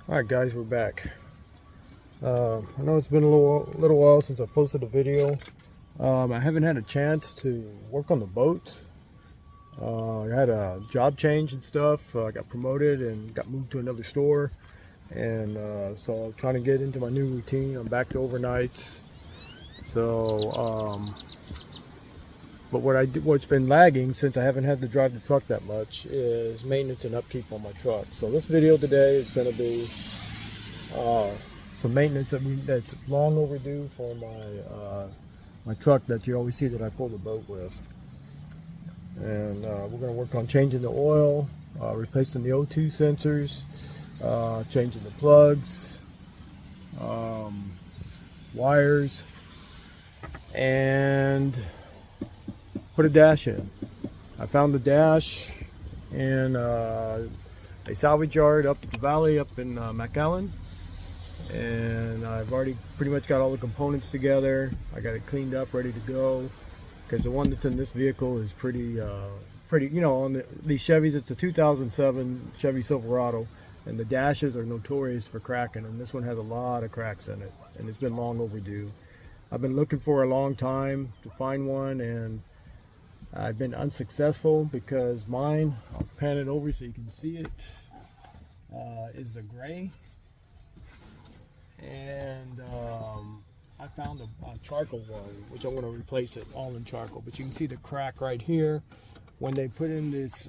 Alright guys, we're back. I know it's been a little while since I posted a video. I haven't had a chance to work on the boat. I had a job change and stuff. I got promoted and got moved to another store. And so I'm trying to get into my new routine. I'm back to overnights. So, but what's been lagging since I haven't had to drive the truck that much is maintenance and upkeep on my truck. So this video today is going to be some maintenance that's long overdue for my truck that you always see that I pull the boat with. And we're going to work on changing the oil, replacing the O2 sensors, changing the plugs, wires, and put a dash in. I found the dash in a salvage yard up the valley up in McAllen, and I've already pretty much got all the components together. I got it cleaned up, ready to go, because the one that's in this vehicle is pretty, you know, on these Chevys, it's a 2007 Chevy Silverado, and the dashes are notorious for cracking, and this one has a lot of cracks in it, and it's been long overdue. I've been looking for a long time to find one, and I've been unsuccessful because mine, I'll pan it over so you can see it, is the gray. And I found a charcoal one, which I'm going to replace it all in charcoal. But you can see the crack right here. When they put in this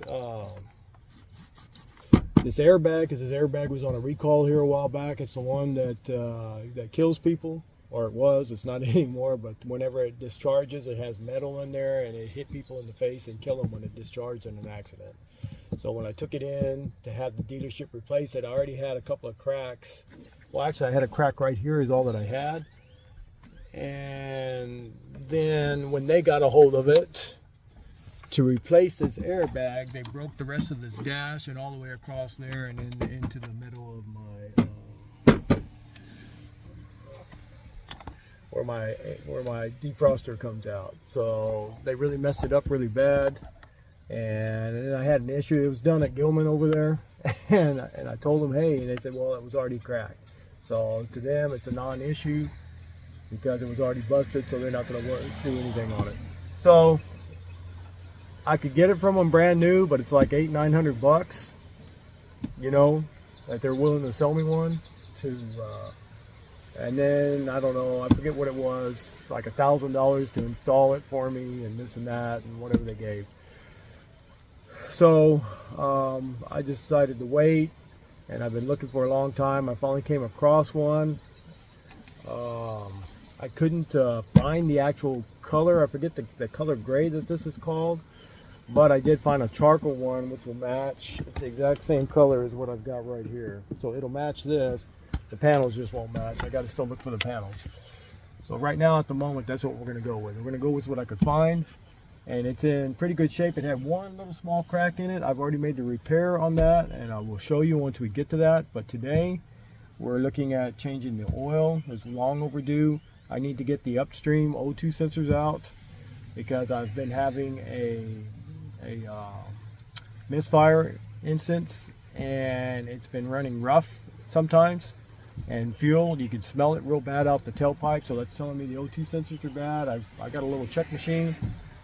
this airbag, because this airbag was on a recall here a while back. It's the one that that kills people. Or it was, it's not anymore, but whenever it discharges, it has metal in there, and it hit people in the face and kill them when it discharged in an accident. So when I took it in to have the dealership replace it, I already had a couple of cracks. Well, actually, I had a crack right here is all that I had. And then when they got a hold of it to replace this airbag, they broke the rest of this dash and all the way across there and into the middle of my where my defroster comes out. So they really messed it up really bad, and then I had an issue. It was done at Gilman over there, and I told them, hey, and they said, well, it was already cracked. So to them, it's a non-issue because it was already busted, so they're not going to do anything on it. So I could get it from them brand new, but it's like $800-900 bucks, you know, that they're willing to sell me one to. And then, I don't know, I forget what it was, like $1,000 to install it for me and this and that and whatever they gave. So I just decided to wait, and I've been looking for a long time. I finally came across one. I couldn't find the actual color. I forget the color gray that this is called, but I did find a charcoal one which will match. It's the exact same color as what I've got right here. So it'll match this. The panels just won't match. I got to still look for the panels. So right now, at the moment, that's what we're going to go with. We're going to go with what I could find, and it's in pretty good shape. It had one little small crack in it. I've already made the repair on that, and I will show you once we get to that. But today, we're looking at changing the oil. It's long overdue. I need to get the upstream O2 sensors out because I've been having a misfire instance, and it's been running rough sometimes. And fuel, you can smell it real bad out the tailpipe, so that's telling me the O2 sensors are bad. I got a little check machine,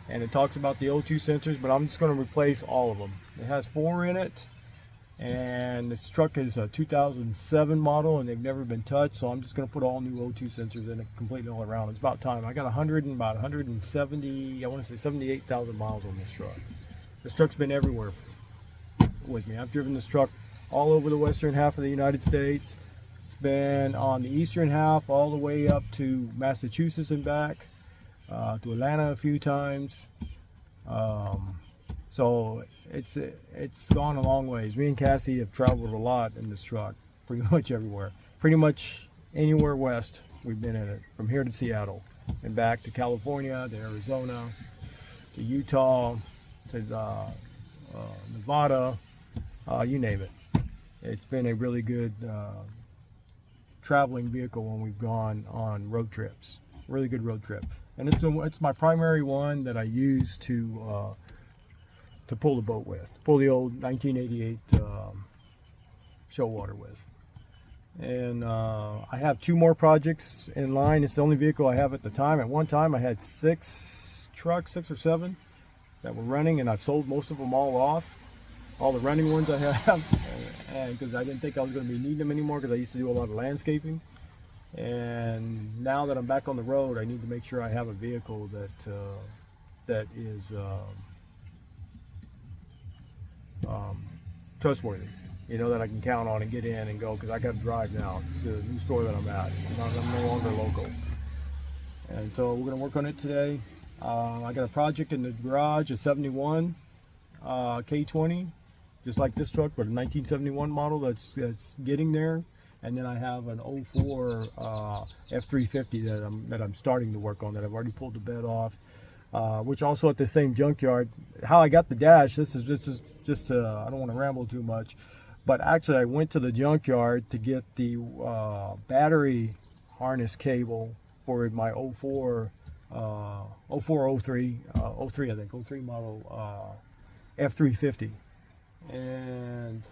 and it talks about the O2 sensors, but I'm just going to replace all of them. It has 4 in it, and this truck is a 2007 model, and they've never been touched, so I'm just going to put all new O2 sensors in it completely all around. It's about time. I got about 170, I want to say 78,000 miles on this truck. This truck's been everywhere with me. I've driven this truck all over the western half of the United States. Been on the eastern half all the way up to Massachusetts and back, to Atlanta a few times. So it's gone a long ways. Me and Cassie have traveled a lot in this truck, pretty much everywhere. Pretty much anywhere west we've been in it, from here to Seattle and back to California, to Arizona, to Utah, to Nevada, you name it. It's been a really good traveling vehicle when we've gone on road trips. Really good road trip, and it's my primary one that I use to pull the boat with, pull the old 1988 show water with. And I have 2 more projects in line. It's the only vehicle I have at the time. At one time, I had 6 trucks, 6 or 7 that were running, and I've sold most of them all off. All the running ones I have, and because I didn't think I was going to be needing them anymore, because I used to do a lot of landscaping. And now that I'm back on the road, I need to make sure I have a vehicle that is trustworthy, you know, that I can count on and get in and go, because I got to drive now to the new store that I'm at. I'm no longer local, and so we're going to work on it today. I got a project in the garage, a 71 K20, just like this truck, but a 1971 model that's getting there. And then I have an 04 F350 that I'm starting to work on, that I've already pulled the bed off, which also at the same junkyard. How I got the dash, this is just I don't want to ramble too much, but actually I went to the junkyard to get the battery harness cable for my 04 03 I think 03 model F350, and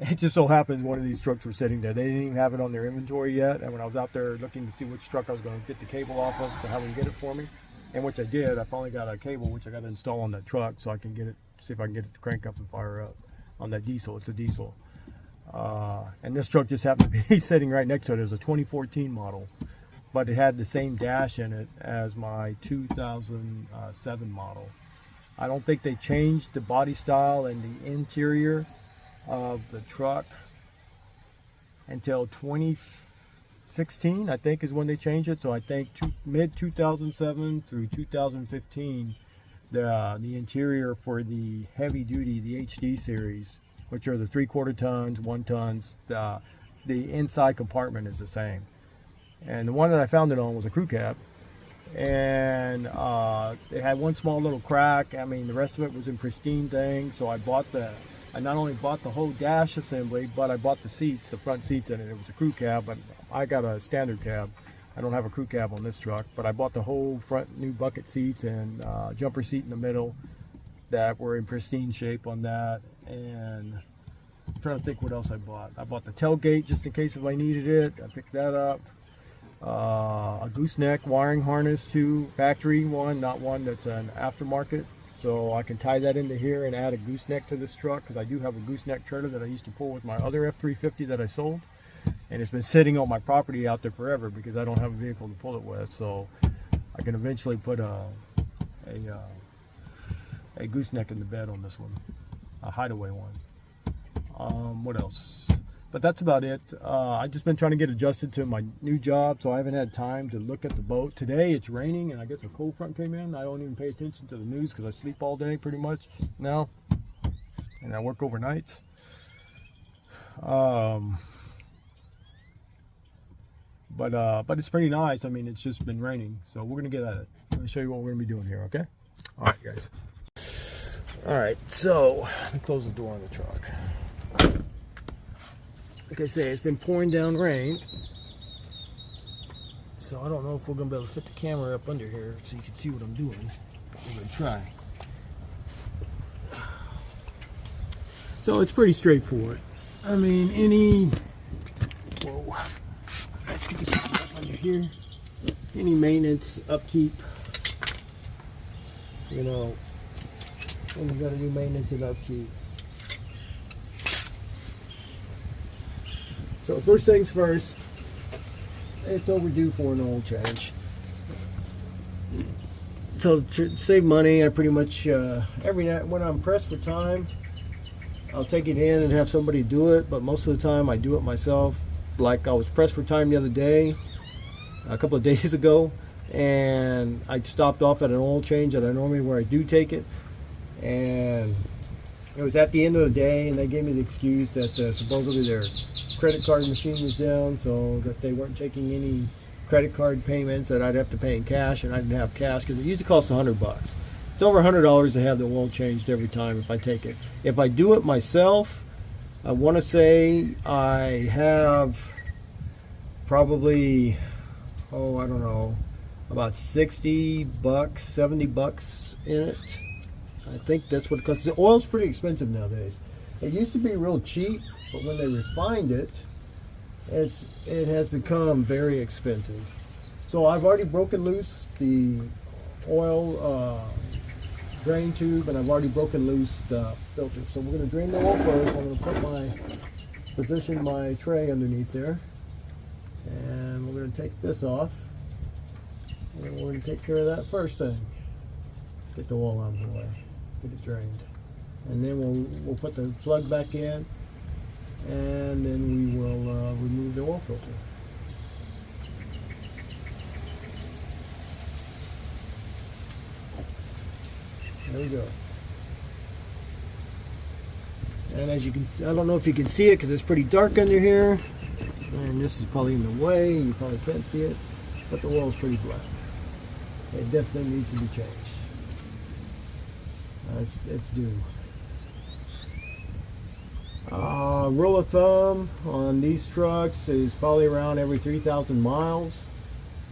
it just so happened one of these trucks were sitting there. They didn't even have it on their inventory yet, and when I was out there looking to see which truck I was going to get the cable off of to have them get it for me, and which I did, I finally got a cable which I got to install on that truck so I can get it, see if I can get it to crank up and fire up on that diesel. It's a diesel, and this truck just happened to be sitting right next to it. It was a 2014 model, but it had the same dash in it as my 2007 model. I don't think they changed the body style and the interior of the truck until 2016, I think, is when they changed it. So I think mid 2007 through 2015, the interior for the heavy duty, the HD series, which are the 3/4 tons, 1 tons, the inside compartment is the same. And the one that I found it on was a crew cab, and it had one small little crack. I mean, the rest of it was in pristine thing. So I not only bought the whole dash assembly, but I bought the seats, the front seats in it. It was a crew cab, but I got a standard cab. I don't have a crew cab on this truck, but I bought the whole front new bucket seats and jumper seat in the middle that were in pristine shape on that. And I'm trying to think what else I bought. I bought the tailgate just in case if I needed it. I picked that up. A gooseneck wiring harness too, factory one, not one that's an aftermarket. So I can tie that into here and add a gooseneck to this truck, because I do have a gooseneck trailer that I used to pull with my other F350 that I sold, and it's been sitting on my property out there forever because I don't have a vehicle to pull it with. So I can eventually put a gooseneck in the bed on this one, a hideaway one. What else? But that's about it. I've just been trying to get adjusted to my new job, so I haven't had time to look at the boat. Today it's raining, and I guess a cold front came in. I don't even pay attention to the news because I sleep all day pretty much now, and I work overnights. But it's pretty nice. I mean, it's just been raining, so we're gonna get at it. Let me show you what we're gonna be doing here, okay? All right, guys. All right, so let me close the door on the truck. Like I say, it's been pouring down rain, so I don't know if we're going to be able to fit the camera up under here so you can see what I'm doing. I'm going to try. So it's pretty straightforward. I mean, whoa, let's get the camera up under here. Any maintenance, upkeep, you know, when you got to do maintenance and upkeep. So first things first, it's overdue for an oil change. So to save money, I pretty much, every night when I'm pressed for time, I'll take it in and have somebody do it, but most of the time I do it myself. Like I was pressed for time the other day, a couple of days ago, and I stopped off at an oil change that I normally where I do take it, and it was at the end of the day, and they gave me the excuse that supposedly their credit card machine was down, so that they weren't taking any credit card payments, that I'd have to pay in cash, and I didn't have cash because it used to cost $100. It's over $100 to have the oil changed every time if I take it. If I do it myself, I want to say I have probably, I don't know, about $60, $70 in it. I think that's what it costs. The oil's pretty expensive nowadays. It used to be real cheap, but when they refined it, it has become very expensive. So I've already broken loose the oil drain tube, and I've already broken loose the filter. So we're going to drain the oil first. I'm going to position my tray underneath there, and we're going to take this off, and we're going to take care of that first thing. Get the oil out of the way, get it drained, and then we'll put the plug back in, and then we will remove the oil filter. There we go. And as you can, I don't know if you can see it because it's pretty dark under here, and this is probably in the way, you probably can't see it, but the oil is pretty black. It definitely needs to be changed. It's due. Rule of thumb on these trucks is probably around every 3,000 miles.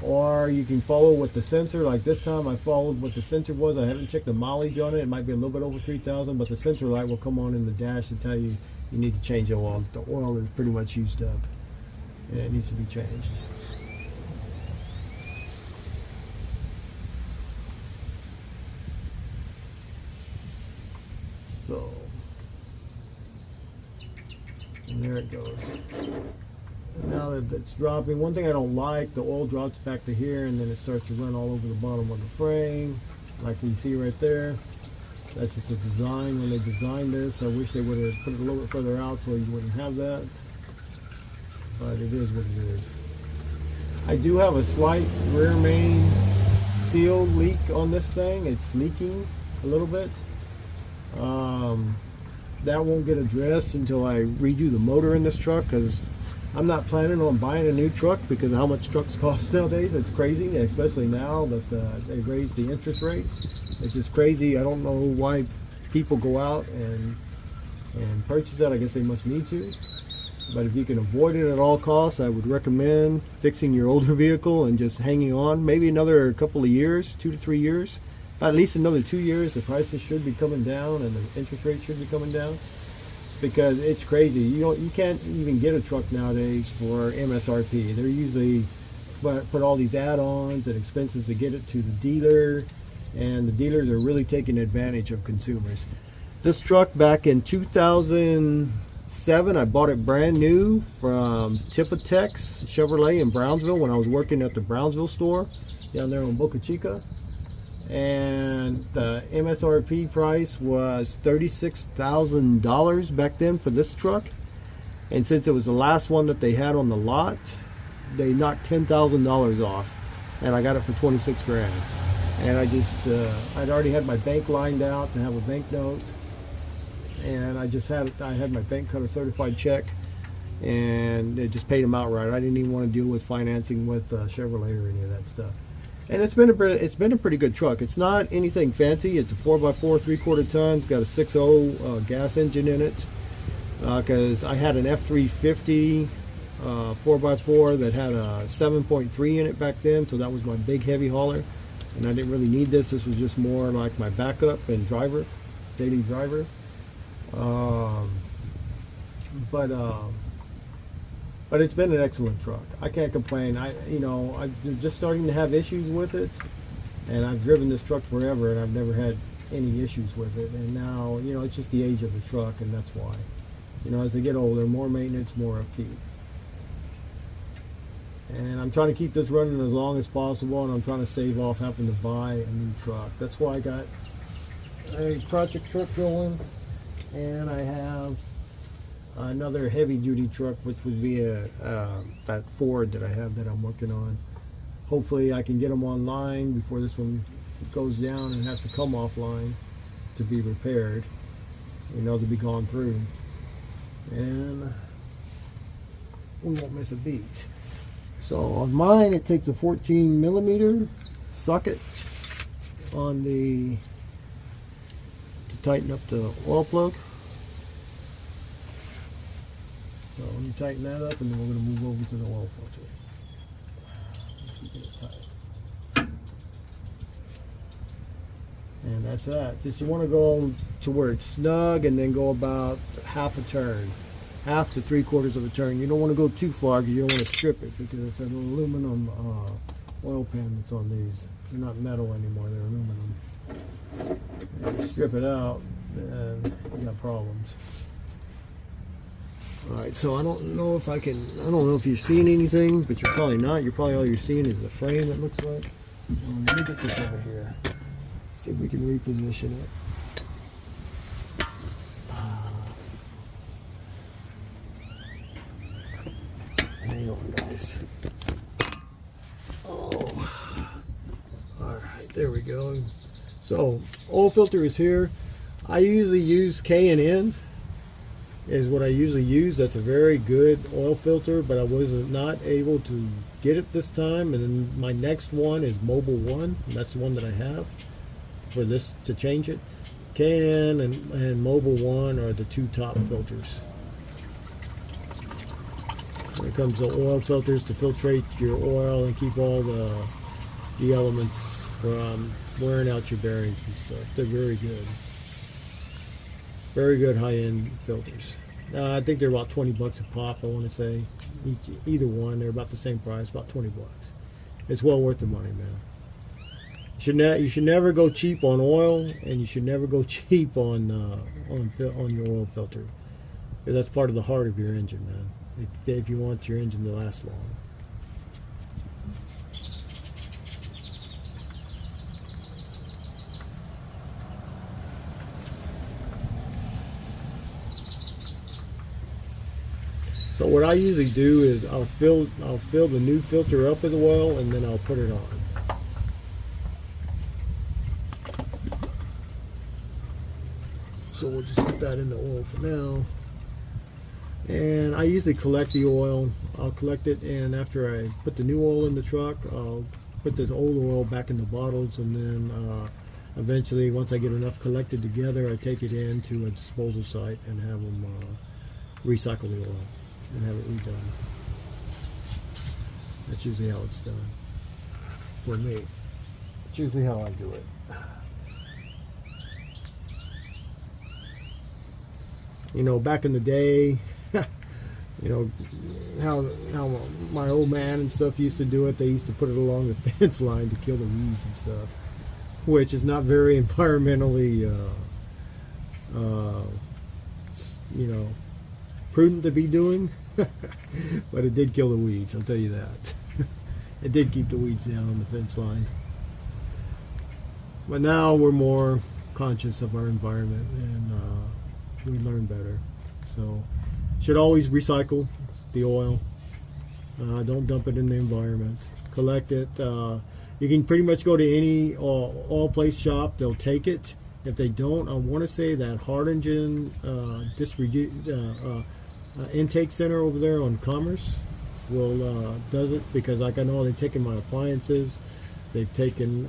Or you can follow with the sensor. Like this time I followed what the sensor was. I haven't checked the mileage on it. It might be a little bit over 3,000, but the sensor light will come on in the dash and tell you you need to change the oil. The oil is pretty much used up and it needs to be changed. So, and there it goes. Now that it's dropping, one thing I don't like, the oil drops back to here and then it starts to run all over the bottom of the frame, like you see right there. That's just a design. When they designed this, I wish they would have put it a little bit further out so you wouldn't have that, but it is what it is. I do have a slight rear main seal leak on this thing. It's leaking a little bit. That won't get addressed until I redo the motor in this truck, because I'm not planning on buying a new truck because of how much trucks cost nowadays. It's crazy, especially now that they raised the interest rates. It's just crazy. I don't know why people go out and purchase that. I guess they must need to. But if you can avoid it at all costs, I would recommend fixing your older vehicle and just hanging on. Maybe another couple of years, 2 to 3 years. At least another 2 years. The prices should be coming down and the interest rate should be coming down. Because it's crazy. You can't even get a truck nowadays for MSRP. They're usually put all these add-ons and expenses to get it to the dealer, and the dealers are really taking advantage of consumers. This truck back in 2007, I bought it brand new from Tipatex Chevrolet in Brownsville when I was working at the Brownsville store down there on Boca, Chica. And the MSRP price was $36,000 back then for this truck, and since it was the last one that they had on the lot, they knocked $10,000 off, and I got it for 26 grand. And I just I'd already had my bank lined out to have a bank note, and I had my bank cut a certified check, and they just paid them outright. I didn't even want to deal with financing with Chevrolet or any of that stuff. And it's been a pretty good truck. It's not anything fancy. It's a 4x4, 3/4 ton. It's got a 6.0 gas engine in it. Because I had an F350 4x4 that had a 7.3 in it back then, so that was my big heavy hauler. And I didn't really need this. This was just more like my backup and driver, daily driver. But it's been an excellent truck. I can't complain. I'm just starting to have issues with it, and I've driven this truck forever, and I've never had any issues with it. And now, it's just the age of the truck, and that's why. As they get older, more maintenance, more upkeep. And I'm trying to keep this running as long as possible, and I'm trying to stave off having to buy a new truck. That's why I got a project truck going, and I have another heavy duty truck, which would be that Ford that I have that I'm working on. Hopefully I can get them online before this one goes down and has to come offline to be repaired, to be gone through, and we won't miss a beat. So on mine, it takes a 14mm socket on to tighten up the oil plug. So let me tighten that up, and then we're going to move over to the oil filter. Keep it tight. And that's that. Just you want to go to where it's snug, and then go about half a turn. half to 3/4 of a turn. You don't want to go too far because you don't want to strip it, because it's an aluminum oil pan that's on these. They're not metal anymore, they're aluminum. If you strip it out, then you got problems. Alright, so I don't know if you're seeing anything, but you're probably not. All you're seeing is the frame, it looks like. So let me get this over here. See if we can reposition it. Hang on, guys. Oh, alright, there we go. So, oil filter is here. I usually use K&N is what I usually use. That's a very good oil filter, but I was not able to get it this time. And then my next one is Mobile One. That's the one that I have for this to change it. K&N and Mobile One are the two top filters. When it comes to oil filters, to filtrate your oil and keep all the elements from wearing out your bearings and stuff. They're very good. Very good high-end filters. I think they're about 20 bucks a pop, I want to say. Either one, they're about the same price, about 20 bucks. It's well worth the money, man. You should never go cheap on oil, and you should never go cheap on your oil filter. Because that's part of the heart of your engine, man. If you want your engine to last long. So what I usually do is I'll fill the new filter up with oil, and then I'll put it on. So we'll just put that in the oil for now. And I usually collect the oil. I'll collect it, and after I put the new oil in the truck, I'll put this old oil back in the bottles, and then eventually, once I get enough collected together, I take it into a disposal site and have them recycle the oil and have it redone. That's usually how it's done for me. It's usually how I do it. You know, back in the day, you know, how my old man and stuff used to do it. They used to put it along the fence line to kill the weeds and stuff, which is not very environmentally, you know, prudent to be doing. But it did kill the weeds, I'll tell you that. It did keep the weeds down on the fence line. But now we're more conscious of our environment, and we learn better. So should always recycle the oil. Don't dump it in the environment. Collect it. You can pretty much go to any oil place shop, they'll take it. If they don't, I want to say that Hard Engine intake center over there on Commerce does it, because like I know they've taken my appliances. They've taken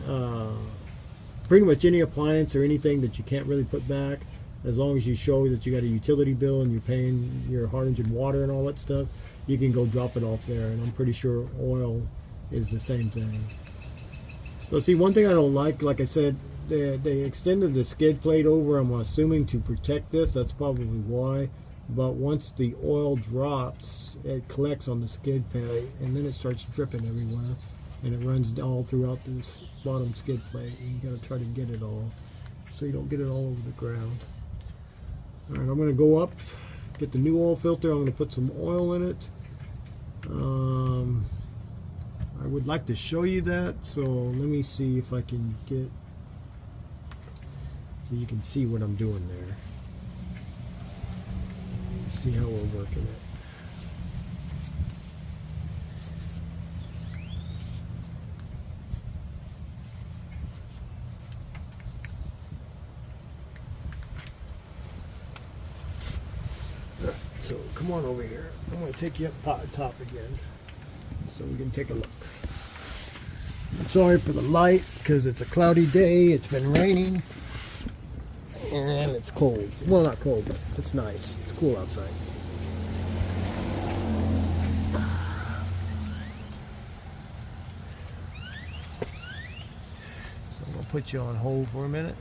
pretty much any appliance or anything that you can't really put back. As long as you show that you got a utility bill and you're paying your Hard Engine water and all that stuff, you can go drop it off there. And I'm pretty sure oil is the same thing. So see, one thing I don't like I said, they extended the skid plate over, I'm assuming to protect this. That's probably why. But once the oil drops, it collects on the skid plate, and then it starts dripping everywhere. And it runs all throughout this bottom skid plate. And you got to try to get it all, so you don't get it all over the ground. Alright, I'm going to go up, get the new oil filter. I'm going to put some oil in it. I would like to show you that, so let me see if I can get, so you can see what I'm doing there. Let's see how we're working it. So come on over here. I'm going to take you up top again so we can take a look. I'm sorry for the light because it's a cloudy day. It's been raining and it's cold. Well, not cold, but it's nice. It's cool outside. So I'm going to put you on hold for a minute.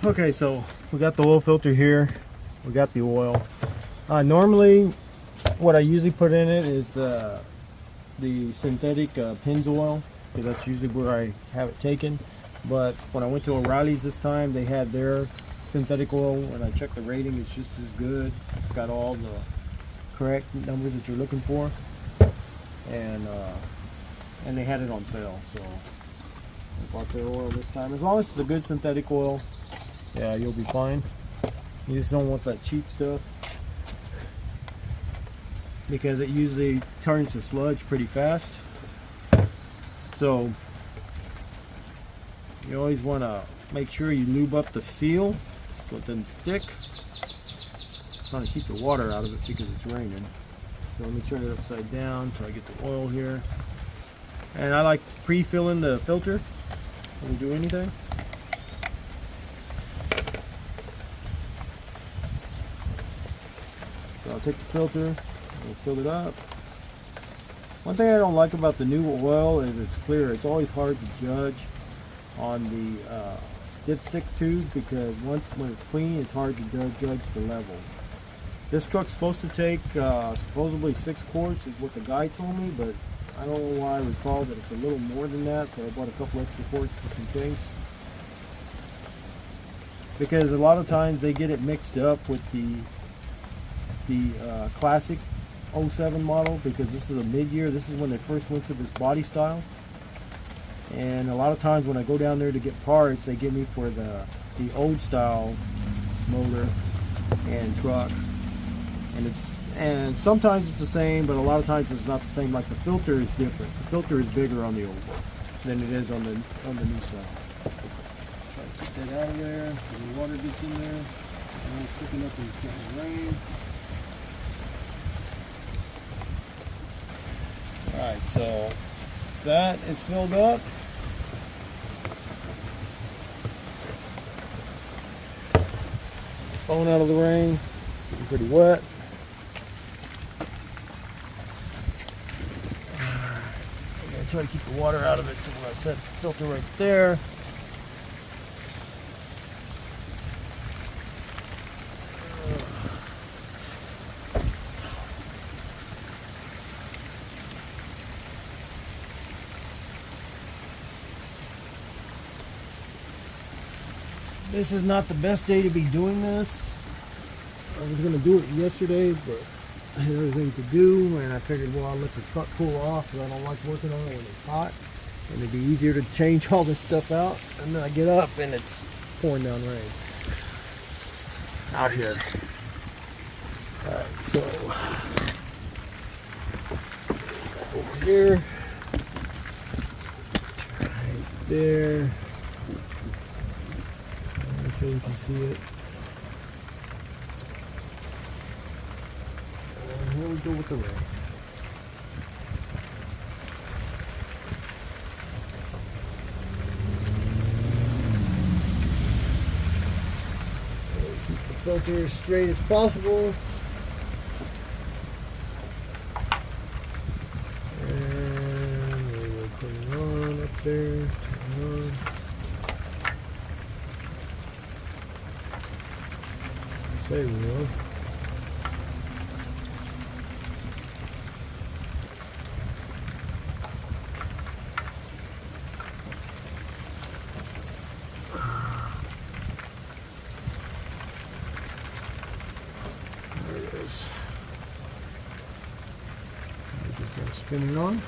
Okay, so we got the oil filter here. We got the oil. Normally, what I usually put in it is the synthetic Pennzoil, because that's usually where I have it taken. But when I went to O'Reilly's this time, they had their synthetic oil, and I checked the rating. It's just as good. It's got all the correct numbers that you're looking for, and they had it on sale, so I bought their oil this time. As long as it's a good synthetic oil, yeah, you'll be fine. You just don't want that cheap stuff, because it usually turns to sludge pretty fast. So you always want to make sure you lube up the seal so it doesn't stick. Trying to keep the water out of it because it's raining. So let me turn it upside down so I get the oil here. And I like pre-filling the filter when we do anything. So I'll take the filter, we'll fill it up. One thing I don't like about the new oil is it's clear. It's always hard to judge on the dipstick tube, because when it's clean, it's hard to judge the level. This truck's supposed to take supposedly 6 quarts is what the guy told me, but I don't know why I recall that it's a little more than that, so I bought a couple extra quarts just in case. Because a lot of times they get it mixed up with the classic 07 model, because this is a mid-year. This is when they first went to this body style. And a lot of times when I go down there to get parts, they give me for the old style motor and truck. And sometimes it's the same, but a lot of times it's not the same. Like the filter is different. The filter is bigger on the old one than it is on the new style. Try to keep that out of there so the water gets in there. And it's picking up and it's getting rain. Alright, so that is filled up. Phone out of the rain. It's getting pretty wet. I'm going to try to keep the water out of it, so when I set the filter right there. This is not the best day to be doing this. I was going to do it yesterday, but I had other things to do, and I figured, well, I'll let the truck cool off, because I don't like working on it when it's hot, and it'd be easier to change all this stuff out. And then I get up, and it's pouring down rain out here. All right, so over here, right there. So you can see it. And here we go with the rain. Keep the filter as straight as possible. And we will turn it on up there. Turn it on. Say we will. There it is. I'm just going to spin it on.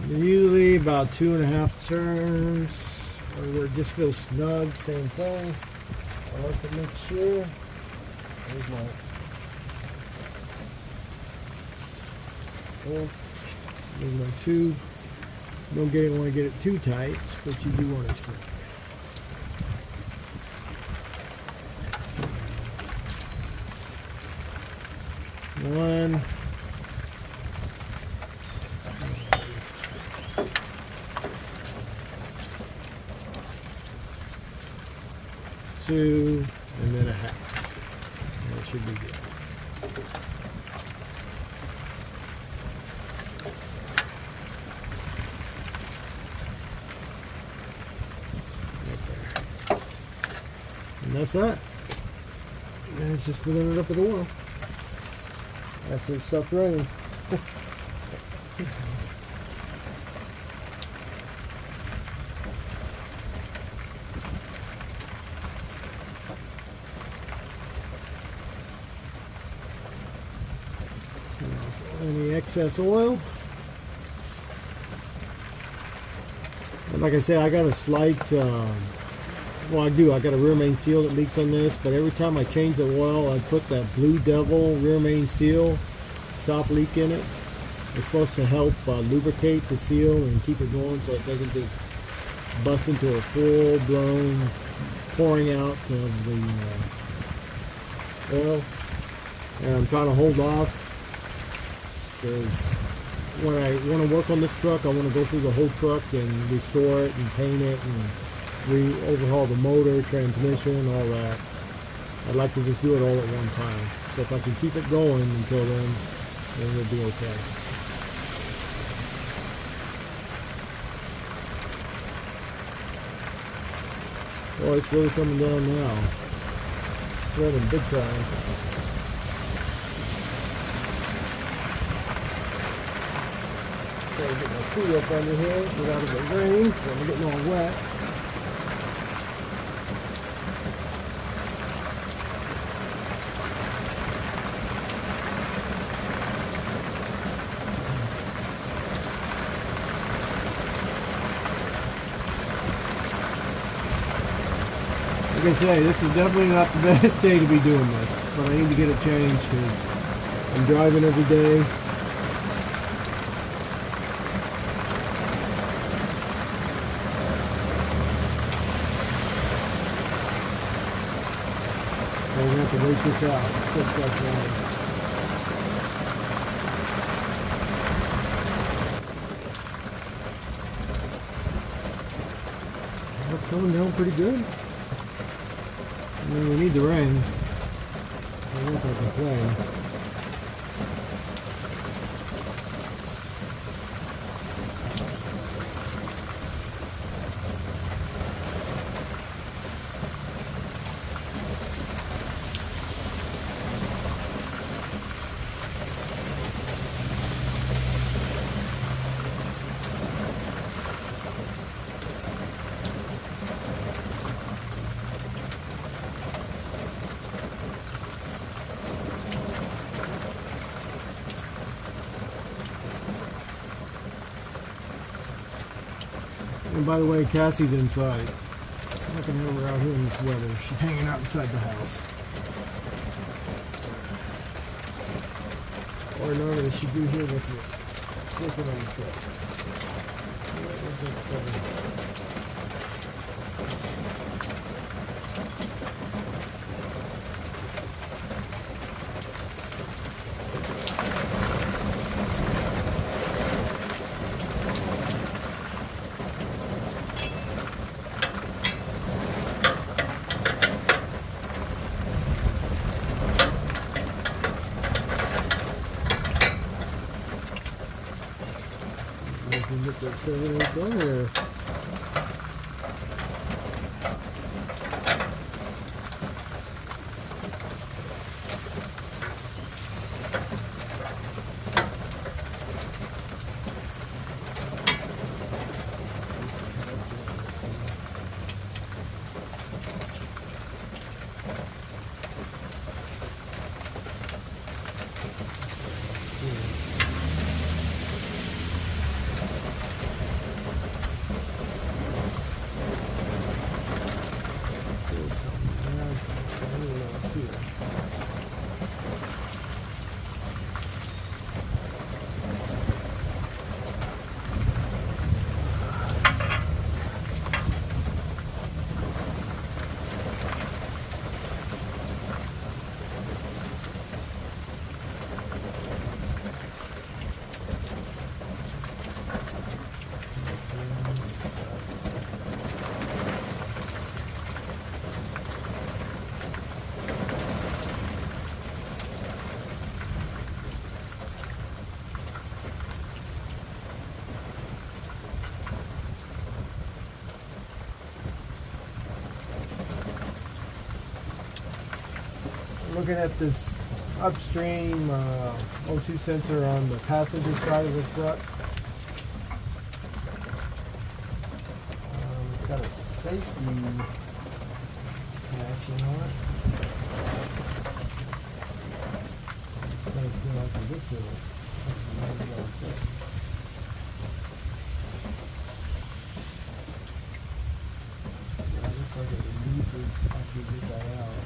Usually about 2.5 turns, where it just feels snug. Same thing. I like to make sure. There's my hole. There's my tube. Don't want to get it too tight, but you do want it snug. 1, 2, and then a half. That should be good. Right there. And that's that. And it's just filling it up with oil after it stops raining. Any excess oil. And like I said, I got a slight well, I got a rear main seal that leaks on this, but every time I change the oil, I put that Blue Devil rear main seal stop leak in it. It's supposed to help lubricate the seal and keep it going so it doesn't just bust into a full-blown pouring out of the oil. And I'm trying to hold off because when I want to work on this truck, I want to go through the whole truck and restore it and paint it and overhaul the motor, transmission, all that. I'd like to just do it all at one time. So if I can keep it going until then it'll be okay. Oh, it's really coming down now. It's raining big time. Gotta get my feet up under here, get out of the rain, so I'm getting all wet. Like I say, this is definitely not the best day to be doing this, but I need to get it changed because I'm driving every day. I'm going to have to wait this out. It's like that. It's coming down pretty good. I mean, we need the rain. I'm not going to complain. And by the way, Cassie's inside. I'm not going to have her out here in this weather. She's hanging out inside the house. Or normally she'd be here with me, working on the truck. Look at 7 inch on there. looking at this upstream O2 sensor on the passenger side of the truck. It's got a safety connection on it. Let's see if I can get to it. Let's see how it goes. Yeah, it looks like it releases after you get that out.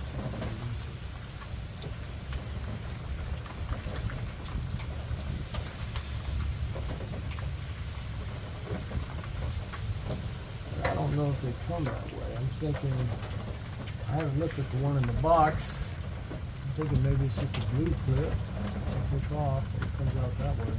I don't know if they come that way. I'm thinking, I haven't looked at the one in the box. I'm thinking maybe it's just a glue clip. I'll take off and it comes out that way.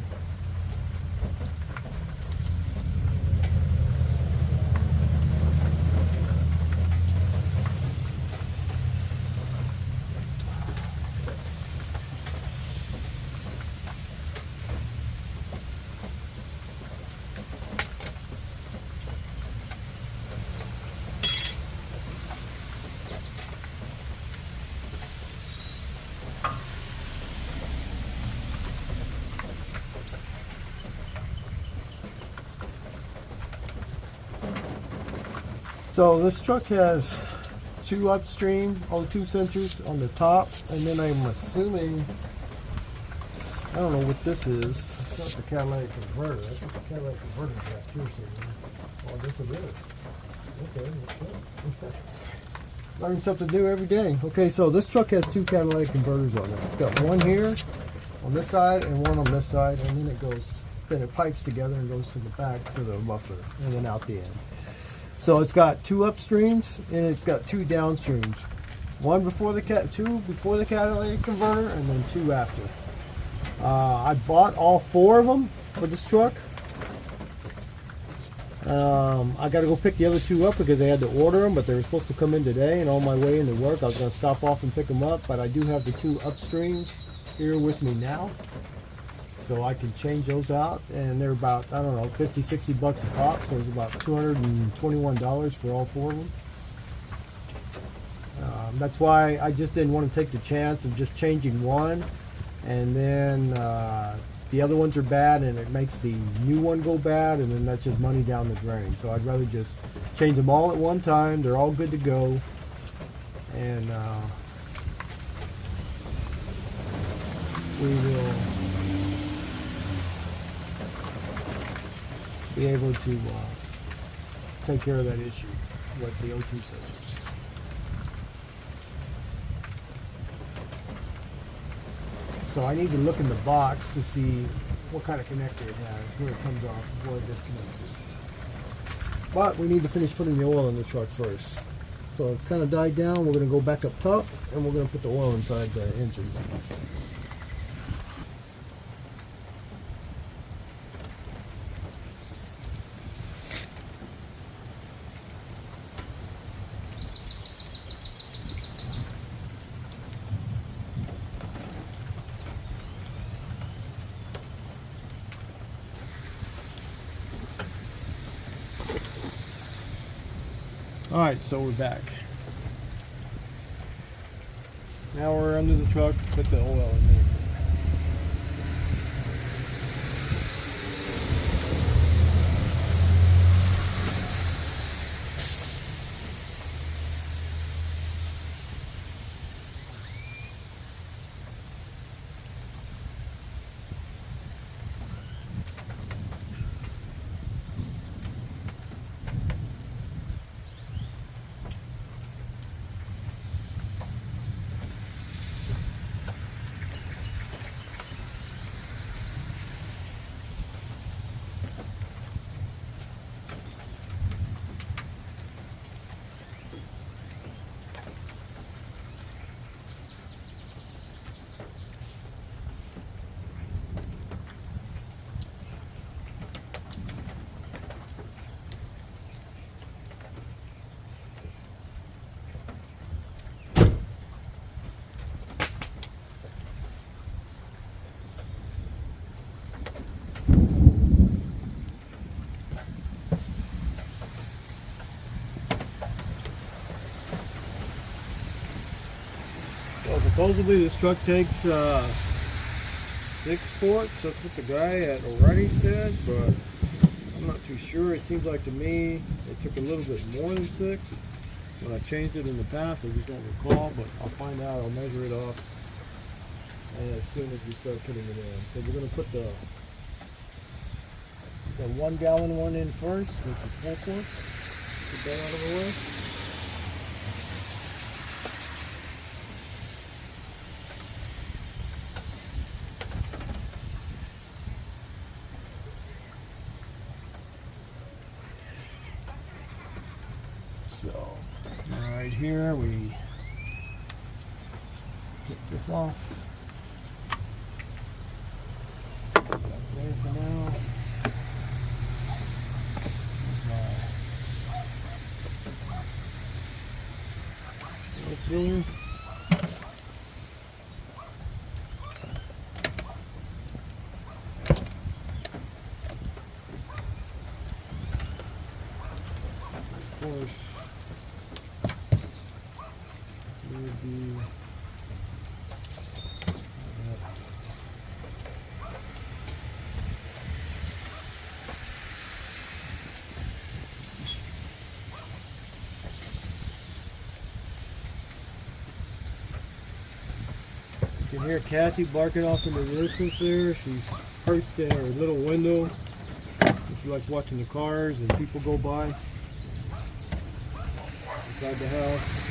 So this truck has two upstream O2 sensors on the top, and then I'm assuming, I don't know what this is. It's not the catalytic converter. I think the catalytic converter is back here somewhere. Oh, I guess it is. Okay. Learning something new every day. Okay, so this truck has two catalytic converters on it. It's got one here on this side and one on this side, and then it pipes together and goes to the back to the muffler and then out the end. So it's got two upstreams and it's got two downstreams. Two before the catalytic converter and then two after. I bought all four of them for this truck. I got to go pick the other two up because they had to order them, but they were supposed to come in today, and on my way into work I was going to stop off and pick them up, but I do have the two upstreams here with me now. So I can change those out, and they're about, I don't know, 50, 60 bucks a pop, so it's about $221 for all four of them. That's why I just didn't want to take the chance of just changing one, and then the other ones are bad, and it makes the new one go bad, and then that's just money down the drain. So I'd rather just change them all at one time. They're all good to go, and we will be able to take care of that issue with the O2 sensors. So I need to look in the box to see what kind of connector it has, where it comes off, before it disconnects. But we need to finish putting the oil in the truck first. So it's kind of died down. We're going to go back up top and we're going to put the oil inside the engine. Alright, so we're back. Now we're under the truck to put the oil in there. Supposedly this truck takes 6 quarts. That's what the guy had already said, but I'm not too sure. It seems like to me it took a little bit more than 6. When I changed it in the past, I just don't recall, but I'll find out. I'll measure it off as soon as we start putting it in. So we're going to put the 1 gallon one in first, which is 4 quarts. Get that out of the way. So, right here we take this off. Put that there for now. Filler. Of course, it would be you can hear Cassie barking off in the distance there. She's perched in her little window. She likes watching the cars and people go by inside the house.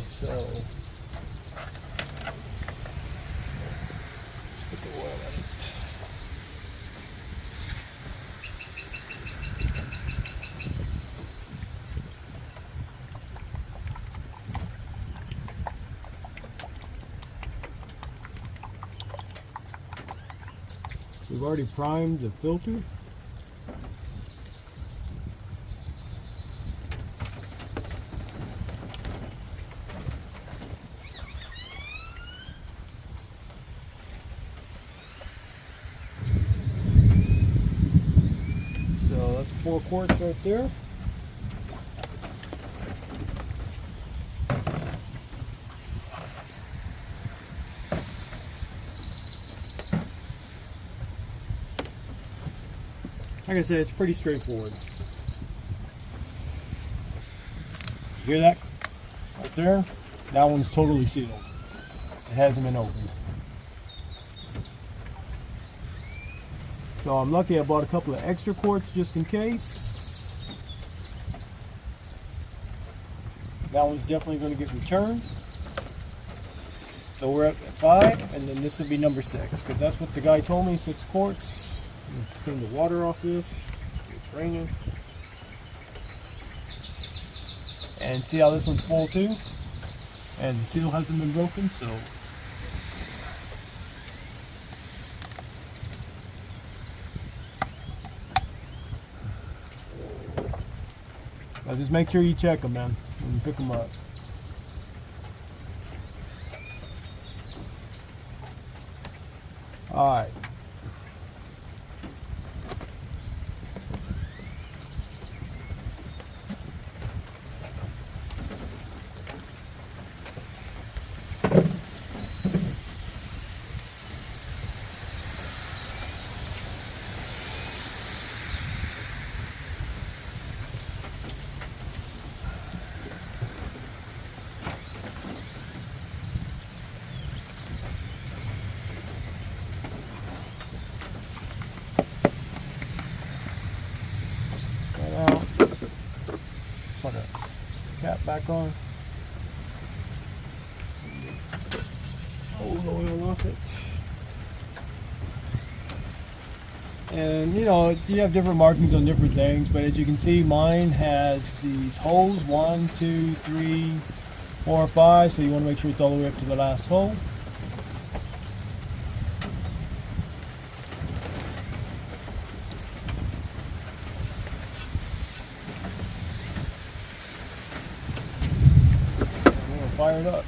So, let's put the oil in it. We've already primed the filter. So that's 4 quarts right there. Like I said, it's pretty straightforward. Hear that? Right there? That one's totally sealed. It hasn't been opened. So I'm lucky I bought a couple of extra quarts just in case. That one's definitely going to get returned. So we're at 5, and then this will be number 6, because that's what the guy told me, 6 quarts. Clean the water off this. It's raining. And see how this one's full too? And the seal hasn't been broken, so now just make sure you check them, man, when you pick them up. Alright. Put a cap back on. Hold the oil off it. And you know, you have different markings on different things, but as you can see, mine has these holes 1, 2, 3, 4, 5. So you want to make sure it's all the way up to the last hole. fire it up.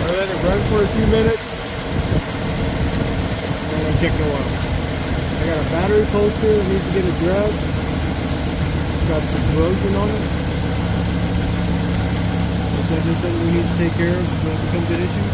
I let it run for a few minutes. And I check the oil. I got a battery poster that needs to get addressed. It's got some corrosion on it. Is that just something we need to take care of so it becomes an issue?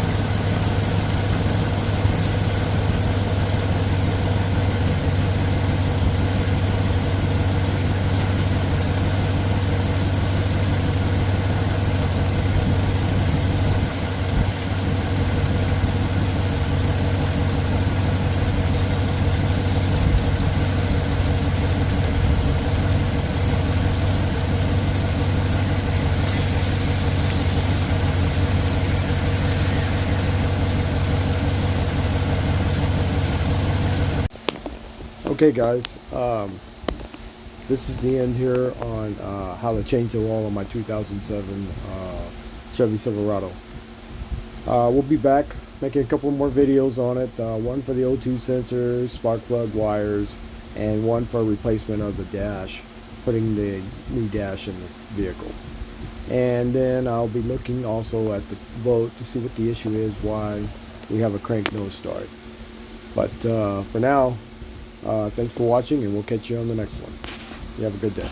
Okay guys, this is the end here on how to change the oil on my 2007 Chevy Silverado. We'll be back making a couple more videos on it, one for the O2 sensors, spark plug wires, and one for replacement of the dash, putting the new dash in the vehicle. And then I'll be looking also at the vote to see what the issue is, why we have a crank no start. But for now, thanks for watching, and we'll catch you on the next one. You have a good day.